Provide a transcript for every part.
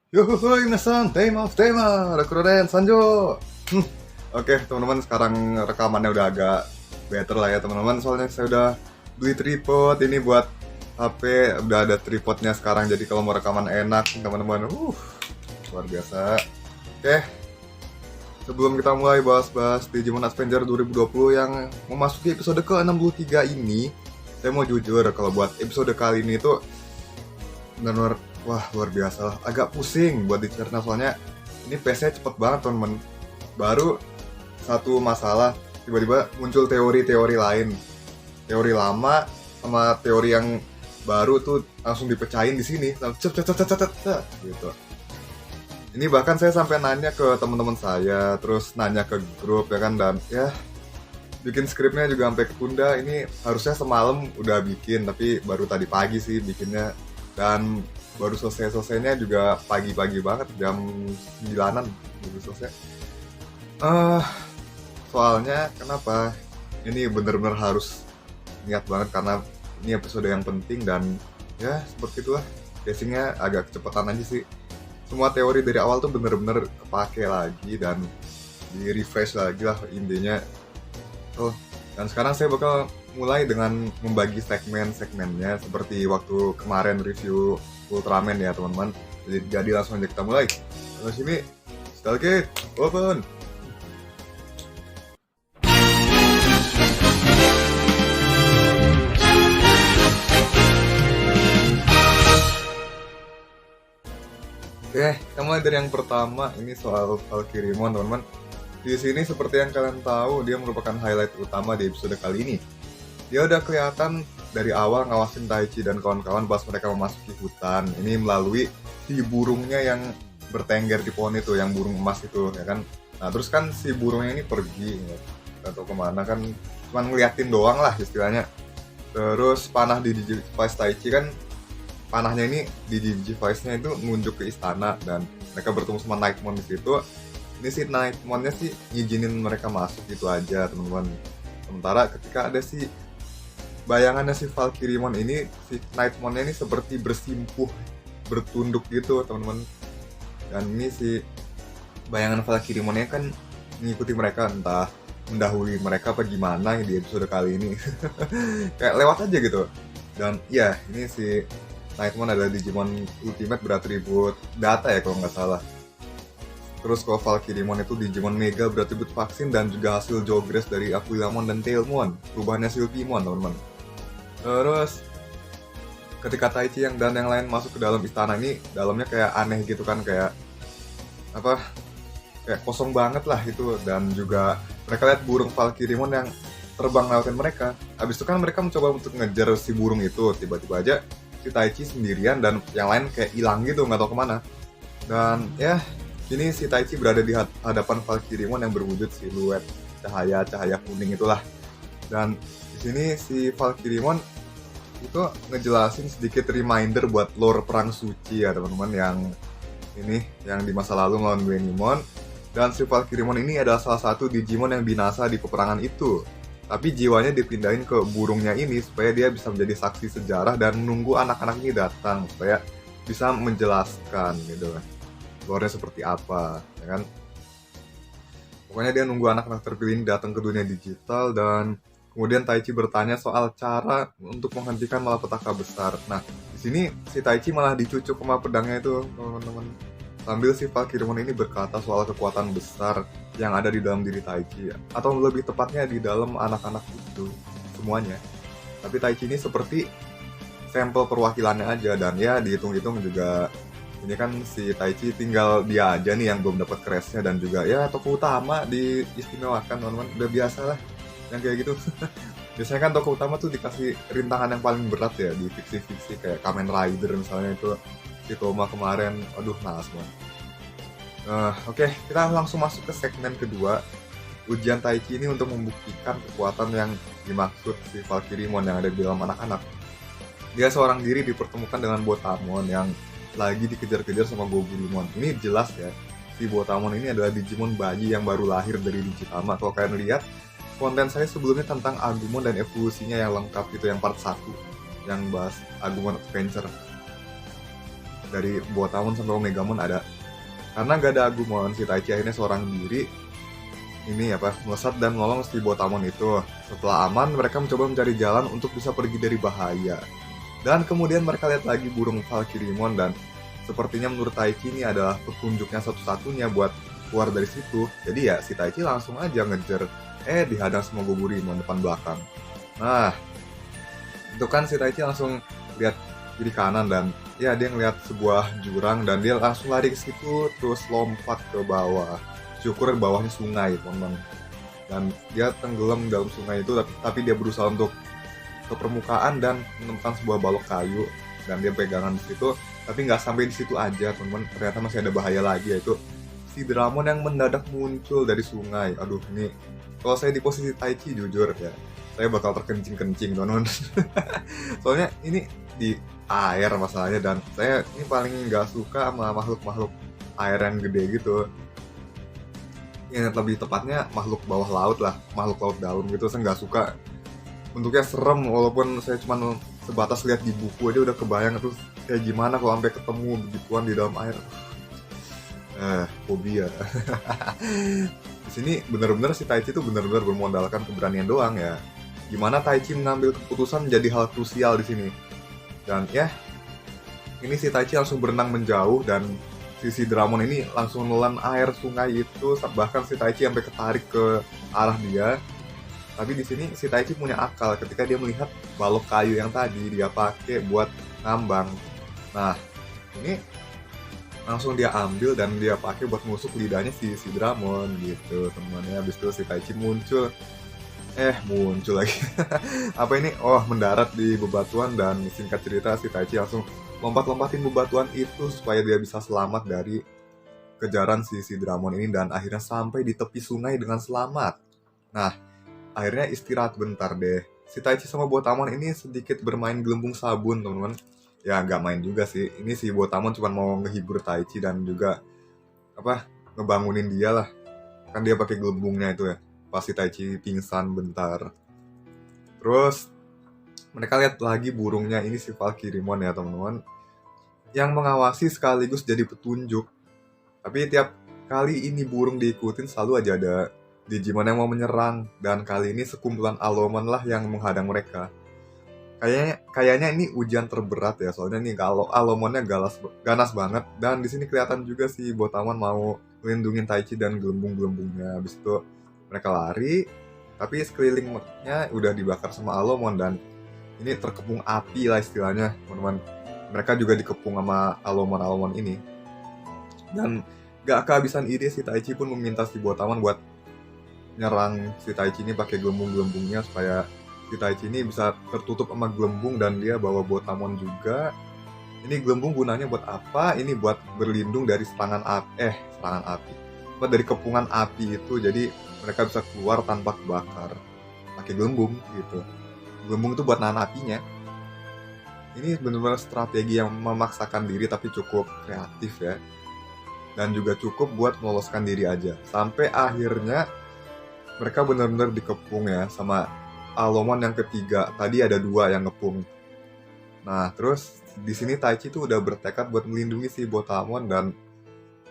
Yohoy, minasan, tema, Rakuroden, Sanjo. Hmm, Oke, teman-teman, sekarang rekamannya udah agak better lah ya, teman-teman. Soalnya saya udah beli tripod ini buat HP, udah ada tripodnya sekarang. Jadi kalau mau rekaman enak, teman-teman. Luar biasa. Oke, sebelum kita mulai bahas-bahas Digimon Adventure 2020 yang memasuki episode ke-63 ini, saya mau jujur kalau buat episode kali ini tuh benar-benar wah luar biasa lah. Agak pusing buat dicerna soalnya ini pace-nya cepet banget teman-teman. Baru satu masalah tiba-tiba muncul teori-teori lain, teori lama sama teori yang baru tuh langsung dipecahin di sini langsung cet, cet, cet, cet, cet, cet, gitu. Ini bahkan saya sampai nanya ke teman-teman saya, terus nanya ke grup ya kan, dan ya bikin skripnya juga sampai ketunda. Ini harusnya semalam udah bikin, tapi baru tadi pagi sih bikinnya, dan baru selesainya juga pagi-pagi banget, jam 9-an baru selesai. eh Soalnya kenapa ini bener-bener harus niat banget karena ini episode yang penting, dan ya seperti itulah, casingnya agak kecepatan aja sih. Semua teori dari awal tuh bener-bener kepake lagi dan di refresh lagi lah intinya. Oh, dan sekarang saya bakal mulai dengan membagi segmen-segmennya seperti waktu kemarin review Ultraman ya teman-teman. Jadi langsung aja kita mulai. Terus sini, Stargate, open! Oke, kita mulai dari yang pertama. Ini soal Valkyrimon teman-teman. Di sini seperti yang kalian tahu, dia merupakan highlight utama di episode kali ini. Dia udah kelihatan dari awal ngawasin Taichi dan kawan-kawan pas mereka memasuki hutan. Ini melalui si burungnya yang bertengger di pohon itu, yang burung emas itu, ya kan. Nah, terus kan si burungnya ini pergi, ya. Gak tahu kemana kan, cuman ngeliatin doang lah istilahnya. Terus panah di Digivice Taichi kan, panahnya ini di Digivice-nya itu nunjuk ke istana, dan mereka bertemu sama Nightmon di situ. Ini si Nightmon-nya sih ngizinin mereka masuk gitu aja, teman-teman. Sementara ketika ada si bayangannya si Valkyrimon ini, si Nightmon-nya ini seperti bersimpuh, bertunduk gitu, teman-teman. Dan ini si bayangan Valkyrimon-nya kan mengikuti mereka, entah mendahului mereka apa gimana di episode kali ini. Kayak lewat aja gitu. Dan ya, ini si Nightmon adalah Digimon Ultimate beratribut data ya kalau nggak salah. Terus kalau Valkyrimon itu Digimon Mega beratribut vaksin dan juga hasil Jogress dari Aquilamon dan Tailmon, perubahannya Silphymon teman-teman. Terus ketika Taichi dan yang lain masuk ke dalam istana ini, dalamnya kayak aneh gitu kan, kayak apa, kayak kosong banget lah itu. Dan juga mereka lihat burung Valkyrimon yang terbang lewatin mereka. Habis itu kan mereka mencoba untuk ngejar si burung itu, tiba-tiba aja si Taichi sendirian dan yang lain kayak hilang gitu, nggak tahu kemana. Dan ya, kini si Taichi berada di hadapan Valkyrimon yang berwujud siluet cahaya kuning itulah. Dan di sini si Valkyrimon itu ngejelasin sedikit reminder buat lore perang suci ya teman-teman, yang ini yang di masa lalu melawan Greymon. Dan si Valkyrimon ini adalah salah satu Digimon yang binasa di peperangan itu, tapi jiwanya dipindahin ke burungnya ini supaya dia bisa menjadi saksi sejarah dan menunggu anak-anak ini datang supaya bisa menjelaskan gitu kan lore-nya seperti apa, ya kan. Pokoknya dia nunggu anak-anak terpilih ini datang ke dunia digital, dan kemudian Taichi bertanya soal cara untuk menghentikan malapetaka besar. Nah, di sini si Taichi malah dicucuk sama pedangnya itu, teman-teman. Sambil si Valkyrimon ini berkata soal kekuatan besar yang ada di dalam diri Taichi, atau lebih tepatnya di dalam anak-anak itu semuanya. Tapi Taichi ini seperti sampel perwakilannya aja, dan ya dihitung-hitung juga ini kan si Taichi tinggal dia aja nih yang belum dapat crashnya, dan juga ya tokoh utama diistimewakan teman-teman. Udah biasa lah yang kayak gitu. Biasanya kan tokoh utama tuh dikasih rintangan yang paling berat ya di fiksi-fiksi kayak Kamen Rider misalnya, itu si Toma kemarin, aduh naas banget. Oke, kita langsung masuk ke segmen kedua. Ujian Taichi ini untuk membuktikan kekuatan yang dimaksud si Valkyrimon yang ada di dalam anak-anak. Dia seorang diri dipertemukan dengan Botamon yang lagi dikejar-kejar sama Gogurumon. Ini jelas ya, si Botamon ini adalah Digimon bayi yang baru lahir dari Digitama. Kalau kalian lihat konten saya sebelumnya tentang Agumon dan evolusinya yang lengkap gitu, yang part 1 yang bahas Agumon Adventure. dari Botamon sampai Omegamon ada. Karena gak ada Agumon, si Taichi akhirnya seorang diri melesat dan menolong si Botamon itu. Setelah aman, mereka mencoba mencari jalan untuk bisa pergi dari bahaya. Dan kemudian mereka lihat lagi burung Valkyrimon, dan sepertinya menurut Taichi ini adalah petunjuknya satu-satunya buat keluar dari situ. Jadi ya si Taichi langsung aja ngejar, dihadang sama Goburimon depan belakang. Nah, itu kan si Taichi langsung lihat kiri kanan dan ya dia ngeliat sebuah jurang dan dia langsung lari ke situ terus lompat ke bawah. Syukur bawahnya sungai, teman-teman. Dan dia tenggelam dalam sungai itu, tapi dia berusaha untuk ke permukaan dan menemukan sebuah balok kayu dan dia pegangan di situ. Tapi nggak sampai di situ aja, teman-teman. Ternyata masih ada bahaya lagi, yaitu si Dramon yang mendadak muncul dari sungai. Aduh, ini kalau saya di posisi Taichi jujur ya, saya bakal terkencing-kencing, teman-teman. Soalnya ini di air masalahnya, dan saya ini paling nggak suka sama makhluk-makhluk air yang gede gitu. Ini lebih tepatnya makhluk bawah laut lah, makhluk laut dalam gitu. Saya nggak suka, bentuknya serem, walaupun saya cuma sebatas lihat di buku aja udah kebayang itu kayak gimana kalau sampai ketemu begituan di dalam air. Fobia. Di sini benar-benar si Taichi itu benar-benar bermodalkan keberanian doang ya. Gimana Taichi mengambil keputusan menjadi hal krusial di sini. Dan ya, ini si Taichi langsung berenang menjauh dan si Dramon ini langsung nelan air sungai itu, bahkan si Taichi sampai ketarik ke arah dia. Tapi di sini si Taichi punya akal ketika dia melihat balok kayu yang tadi dia pakai buat ngambang. Nah, ini langsung dia ambil dan dia pakai buat nusuk lidahnya si Dramon gitu, teman-teman. Habis itu si Taichi muncul lagi. Apa ini? Oh, mendarat di bebatuan, dan singkat cerita si Taichi langsung lompat-lompatin bebatuan itu supaya dia bisa selamat dari kejaran si Dramon ini dan akhirnya sampai di tepi sungai dengan selamat. Nah, akhirnya istirahat bentar deh. Si Taichi sama Botamon ini sedikit bermain gelembung sabun, teman-teman. Ya, nggak main juga sih. Ini si Botamon cuma mau ngehibur Taichi dan juga ngebangunin dia lah. Kan dia pakai gelembungnya itu ya. Pas si Taichi pingsan bentar. Terus mereka lihat lagi burungnya, ini si Valkyrimon ya, teman-teman. Yang mengawasi sekaligus jadi petunjuk. Tapi tiap kali ini burung diikutin selalu aja ada Digimon yang mau menyerang, dan kali ini sekumpulan Alomon lah yang menghadang mereka. Kayaknya ini ujian terberat ya, soalnya nih kalau Alomonnya ganas banget, dan di sini kelihatan juga si Botamon mau melindungi Taichi dan gelembung-gelembungnya. Habis itu mereka lari, tapi sekelilingnya udah dibakar sama Alomon dan ini terkepung api lah istilahnya, teman-teman. Mereka juga dikepung sama Alomon ini. Dan gak kehabisan ide, si Taichi pun meminta si Botamon buat nyerang si Taichi ini pakai gelembung-gelembungnya supaya si Taichi ini bisa tertutup sama gelembung dan dia bawa Botamon juga. Ini gelembung gunanya buat apa? Ini buat berlindung dari serangan api. Dari kepungan api itu, jadi mereka bisa keluar tanpa kebakar. Pakai gelembung gitu. Gelembung itu buat nahan apinya. Ini benar-benar strategi yang memaksakan diri tapi cukup kreatif ya. Dan juga cukup buat meloloskan diri aja. Sampai akhirnya mereka benar-benar dikepung ya sama Alomon yang ketiga. Tadi ada 2 yang ngepung. Nah, terus di sini Taichi tuh udah bertekad buat melindungi si Botamon dan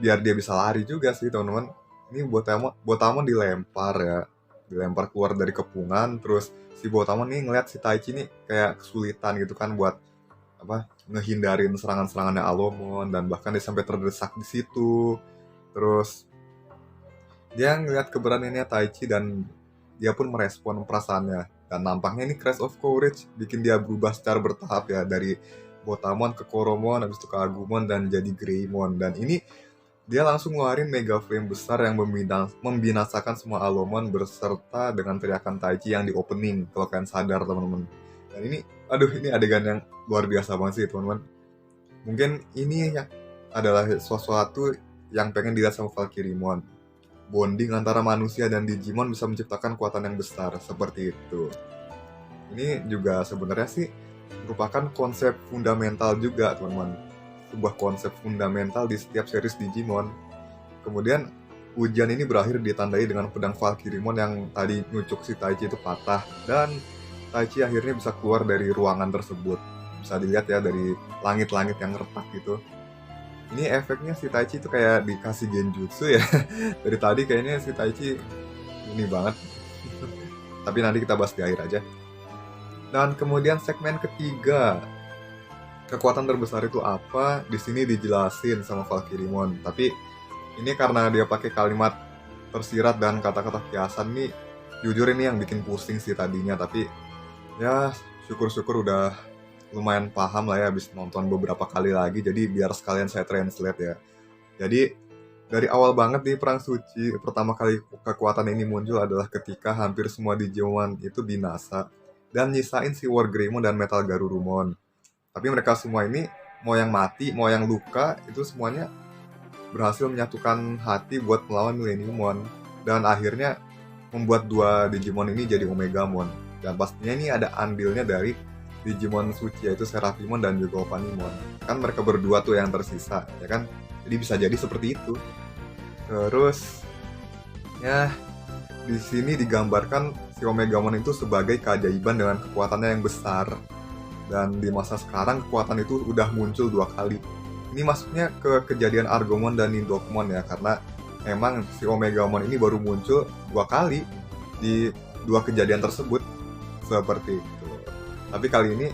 biar dia bisa lari juga sih, teman-teman. Ini Botamon dilempar ya. Dilempar keluar dari kepungan, terus si Botamon nih ngeliat si Taichi nih kayak kesulitan gitu kan buat ngehindarin serangan-serangannya Alomon, dan bahkan dia sampai terdesak di situ. Terus dia ngeliat keberaniannya Taichi dan dia pun merespon perasaannya. Dan nampaknya ini Crash of Courage bikin dia berubah secara bertahap ya, dari Botamon ke Koromon, habis itu ke Agumon dan jadi Greymon. Dan ini dia langsung ngeluarin Mega Flame besar yang membinasakan semua Alomon berserta dengan teriakan Taichi yang di opening, kalau kalian sadar, teman-teman. Dan ini, ini adegan yang luar biasa banget sih, teman-teman. Mungkin ini ya adalah sesuatu yang pengen dilihat sama Valkyrimon. Bonding antara manusia dan Digimon bisa menciptakan kekuatan yang besar, seperti itu. Ini juga sebenarnya sih merupakan konsep fundamental juga, teman-teman. Sebuah konsep fundamental di setiap series Digimon. Kemudian ujian ini berakhir ditandai dengan pedang Valkyrimon yang tadi nucuk si Taichi itu patah, dan Taichi akhirnya bisa keluar dari ruangan tersebut. Bisa dilihat ya dari langit-langit yang retak gitu. Ini efeknya si Taichi itu kayak dikasih genjutsu ya. Dari tadi kayaknya si Taichi ini banget. Tapi nanti kita bahas di akhir aja. Dan kemudian segmen ketiga, kekuatan terbesar itu apa? Di sini dijelasin sama Valkyrimon. Tapi ini karena dia pakai kalimat tersirat dan kata-kata kiasan nih, jujur ini yang bikin pusing sih tadinya. Tapi ya syukur-syukur udah lumayan paham lah ya habis nonton beberapa kali lagi. Jadi biar sekalian saya translate ya. Jadi dari awal banget di Perang Suci, pertama kali kekuatan ini muncul adalah ketika hampir semua Digimon itu binasa dan nyisain si Wargreymon dan Metal Garurumon. Tapi mereka semua ini, mau yang mati, mau yang luka, itu semuanya berhasil menyatukan hati buat melawan Millenniumon. Dan akhirnya membuat dua Digimon ini jadi Omegamon. Dan pastinya ini ada andilnya dari Digimon Suci, yaitu Seraphimon dan juga Ophanimon. Kan mereka berdua tuh yang tersisa, ya kan? Jadi bisa jadi seperti itu. Terus ya di sini digambarkan si Omegamon itu sebagai keajaiban dengan kekuatannya yang besar. Dan di masa sekarang kekuatan itu udah muncul 2 kali. Ini masuknya ke kejadian Argomon dan Nidokmon ya, karena emang si Omegamon ini baru muncul 2 kali di 2 kejadian tersebut seperti itu. Tapi kali ini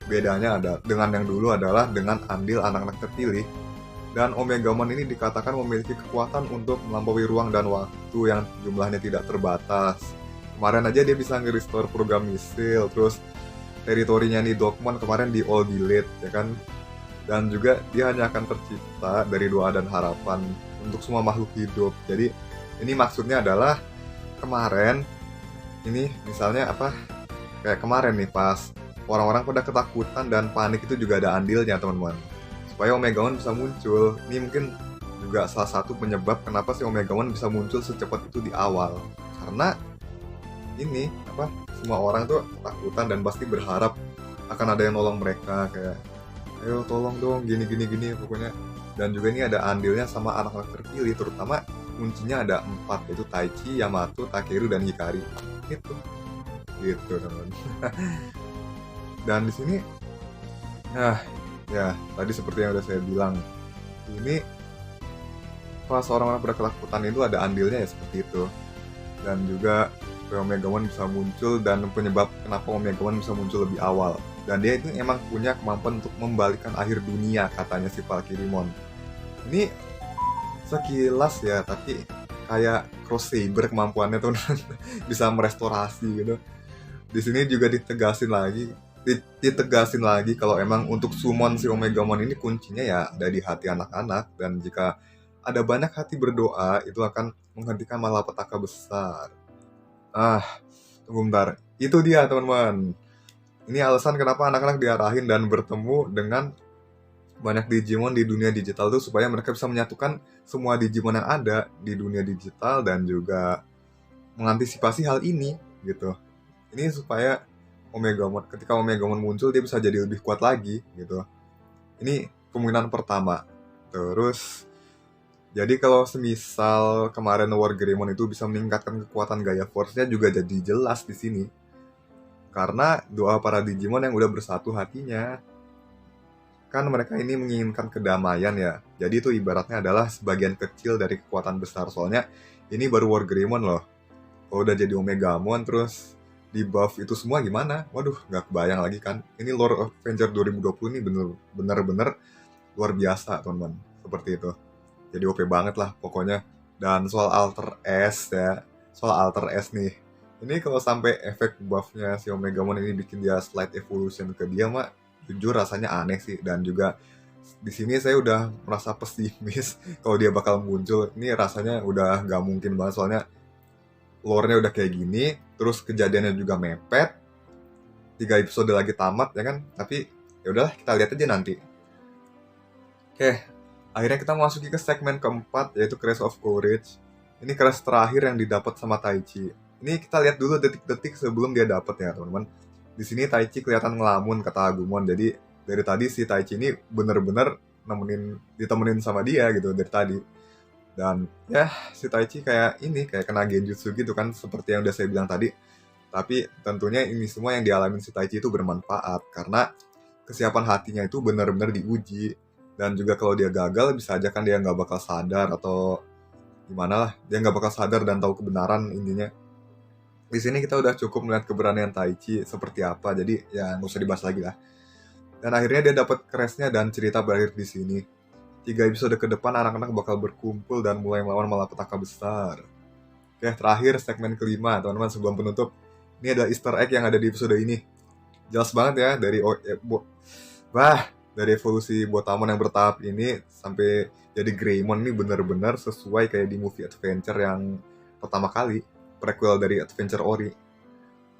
bedanya ada dengan yang dulu adalah dengan andil anak-anak terpilih. Dan Omegamon ini dikatakan memiliki kekuatan untuk melampaui ruang dan waktu yang jumlahnya tidak terbatas. Kemarin aja dia bisa nge-restore program misil, terus teritorinya Nidokmon kemarin di all delete, ya kan? Dan juga dia hanya akan tercipta dari doa dan harapan untuk semua makhluk hidup. Jadi ini maksudnya adalah kemarin, ini misalnya apa, kayak kemarin nih pas orang-orang pada ketakutan dan panik itu juga ada andilnya teman-teman. Supaya Omegamon bisa muncul. Ini mungkin juga salah satu penyebab kenapa si Omegamon bisa muncul secepat itu di awal. Karena ini apa, semua orang tuh ketakutan dan pasti berharap akan ada yang nolong mereka, kayak ayo tolong dong gini pokoknya. Dan juga ini ada andilnya sama anak-anak terpilih, terutama kuncinya ada 4, yaitu Taichi, Yamato, Takeru, dan Hikari. Gitu teman. Dan di sini ya tadi seperti yang udah saya bilang, ini pas orang-orang pada ketakutan itu ada andilnya ya seperti itu. Dan juga Omegamon bisa muncul, dan penyebab kenapa Omegamon bisa muncul lebih awal. Dan dia itu emang punya kemampuan untuk membalikan akhir dunia, katanya si Valkyrimon. Ini sekilas ya, tapi kayak Cross Saber kemampuannya tuh bisa merestorasi gitu. Di sini juga ditegasin lagi kalau emang untuk summon si Omegamon ini kuncinya ya ada di hati anak-anak, dan jika ada banyak hati berdoa itu akan menghentikan malapetaka besar. Tunggu bentar. Itu dia teman-teman. Ini alasan kenapa anak-anak diarahin dan bertemu dengan banyak Digimon di dunia digital tuh, supaya mereka bisa menyatukan semua Digimon yang ada di dunia digital dan juga mengantisipasi hal ini gitu. Ini supaya ketika Omegamon muncul dia bisa jadi lebih kuat lagi gitu. Ini kemungkinan pertama. Terus jadi kalau semisal kemarin Wargreymon itu bisa meningkatkan kekuatan Gaia Force-nya juga jadi jelas di sini. Karena doa para Digimon yang udah bersatu hatinya. Kan mereka ini menginginkan kedamaian ya. Jadi itu ibaratnya adalah sebagian kecil dari kekuatan besar. Soalnya ini baru Wargreymon loh. Kalau udah jadi Omegamon terus di buff itu semua gimana? Waduh, nggak kebayang lagi kan. Ini Lord Avenger 2020 ini bener-bener luar biasa teman-teman. Seperti itu. Jadi OP banget lah pokoknya. Dan soal Alter S ya. Soal Alter S nih. Ini kalau sampai efek buffnya si Omegamon ini bikin dia slight evolution ke dia mah, jujur rasanya aneh sih. Dan juga di sini saya udah merasa pesimis kalau dia bakal muncul. Ini rasanya udah nggak mungkin banget, soalnya lore-nya udah kayak gini, terus kejadiannya juga mepet, 3 episode lagi tamat ya kan. Tapi ya udahlah, kita lihat aja nanti. Oke, akhirnya kita masuki ke segmen keempat, yaitu Crash of Courage. Ini crash terakhir yang didapat sama Taichi. Ini kita lihat dulu detik-detik sebelum dia dapat ya teman-teman. Di sini Taichi kelihatan ngelamun, kata Agumon. Jadi dari tadi si Taichi ini bener-bener ditemenin sama dia gitu dari tadi. Dan ya si Taichi kayak kena genjutsu gitu kan, seperti yang udah saya bilang tadi. Tapi tentunya ini semua yang dialamin si Taichi itu bermanfaat, karena kesiapan hatinya itu benar-benar diuji. Dan juga kalau dia gagal, bisa aja kan dia nggak bakal sadar atau gimana lah. Dia nggak bakal sadar dan tahu kebenaran intinya. Di sini kita udah cukup melihat keberanian Taichi seperti apa, jadi ya nggak usah dibahas lagi lah. Dan akhirnya dia dapat crashnya dan cerita berakhir di sini. 3 episode ke depan anak-anak bakal berkumpul dan mulai melawan malapetaka besar. Oke, terakhir segmen kelima, teman-teman, sebelum penutup. Ini adalah Easter egg yang ada di episode ini. Jelas banget ya, dari evolusi Botamon yang bertahap ini sampai jadi Greymon ini benar-benar sesuai kayak di movie adventure yang pertama kali, prequel dari Adventure Ori.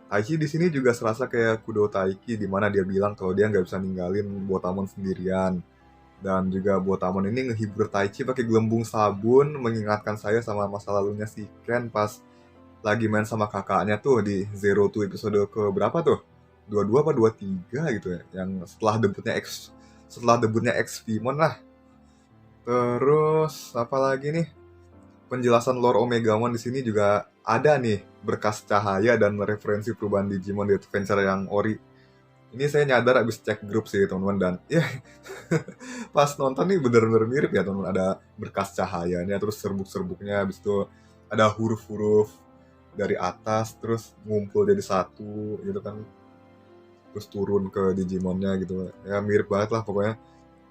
Taichi di sini juga serasa kayak Kudo Taiki, di mana dia bilang kalau dia nggak bisa ninggalin Botamon sendirian. Dan juga Botamon ini ngehibur Taichi pakai gelembung sabun, mengingatkan saya sama masa lalunya si Ken pas lagi main sama kakaknya tuh di Zero Two episode ke berapa tuh? 22 apa 23 gitu ya, yang setelah debutnya X-Vimon lah. Terus apa lagi nih? Penjelasan lore Omegamon di sini juga ada nih berkas cahaya dan referensi perubahan Digimon di adventure yang Ori. Ini saya nyadar abis cek grup sih teman-teman, dan ya pas nonton nih bener-bener mirip ya teman-teman. Ada berkas cahayanya, terus serbuk-serbuknya, abis itu ada huruf-huruf dari atas terus ngumpul jadi satu gitu kan, terus turun ke Digimonnya gitu ya, mirip banget lah pokoknya.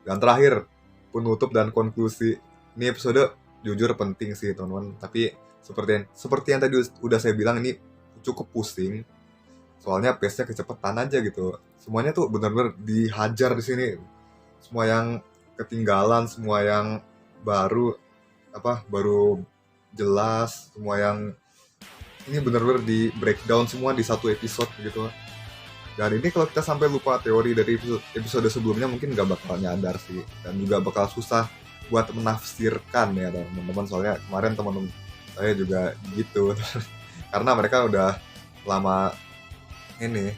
Dan terakhir penutup dan konklusi, ini episode jujur penting sih teman-teman, tapi seperti yang tadi udah saya bilang, ini cukup pusing soalnya pace-nya kecepatan aja gitu. Semuanya tuh benar-benar dihajar di sini, semua yang ketinggalan, semua yang baru jelas, semua yang ini benar-benar di breakdown semua di satu episode gitu. Dan ini kalau kita sampai lupa teori dari episode sebelumnya mungkin nggak bakal nyadar sih, dan juga bakal susah buat menafsirkan ya teman-teman. Soalnya kemarin teman-teman saya juga gitu karena mereka udah lama ini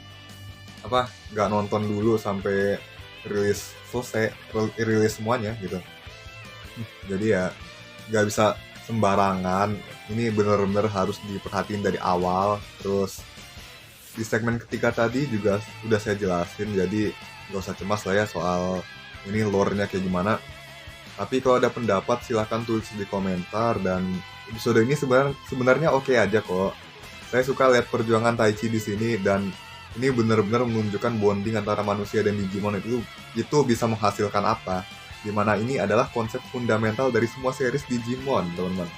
nggak nonton dulu sampai rilis selesai, rilis semuanya gitu. Jadi ya nggak bisa sembarangan, ini bener-bener harus diperhatiin dari awal. Terus di segmen ketiga tadi juga udah saya jelasin, jadi nggak usah cemas lah ya soal ini lore-nya kayak gimana. Tapi kalau ada pendapat silahkan tulis di komentar. Dan episode ini sebenarnya oke aja kok. Saya suka lihat perjuangan Taichi di sini, dan ini benar-benar menunjukkan bonding antara manusia dan Digimon itu bisa menghasilkan apa. Dimana ini adalah konsep fundamental dari semua series Digimon, teman-teman.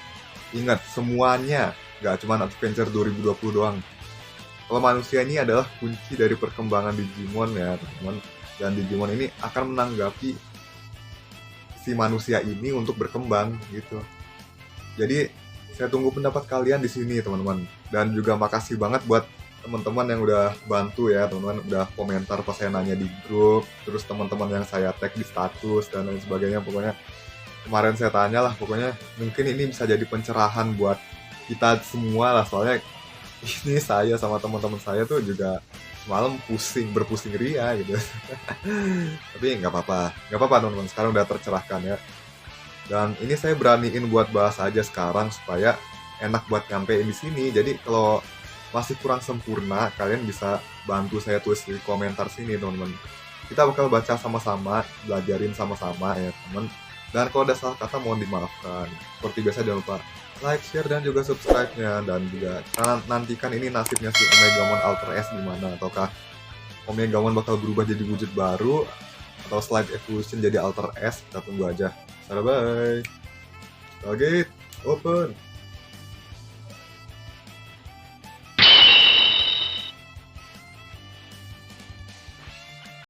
Ingat, semuanya, nggak cuma Adventure 2020 doang. Kalau manusia ini adalah kunci dari perkembangan Digimon ya, teman-teman. Dan Digimon ini akan menanggapi si manusia ini untuk berkembang gitu. Jadi, saya tunggu pendapat kalian di sini, teman-teman. Dan juga makasih banget buat teman-teman yang udah bantu ya, teman-teman, udah komentar pas saya nanya di grup, terus teman-teman yang saya tag di status dan lain sebagainya. Pokoknya kemarin saya tanya lah, pokoknya mungkin ini bisa jadi pencerahan buat kita semua lah, soalnya ini saya sama teman-teman saya tuh juga semalam berpusing ria gitu. Tapi nggak apa-apa teman-teman, sekarang udah tercerahkan ya. Dan ini saya beraniin buat bahas aja sekarang supaya enak buat nyampein di sini. Jadi kalau masih kurang sempurna, kalian bisa bantu saya tulis di komentar sini, teman-teman. Kita bakal baca sama-sama, belajarin sama-sama ya, teman. Dan kalau ada salah kata mohon dimaafkan. Seperti biasa jangan lupa like, share, dan juga subscribe-nya. Dan juga nantikan ini nasibnya si Omegamon Alter S gimana. Ataukah Omegamon bakal berubah jadi wujud baru, atau Slide Evolution jadi Alter S? Kita tunggu aja. Bye-bye. Target, open.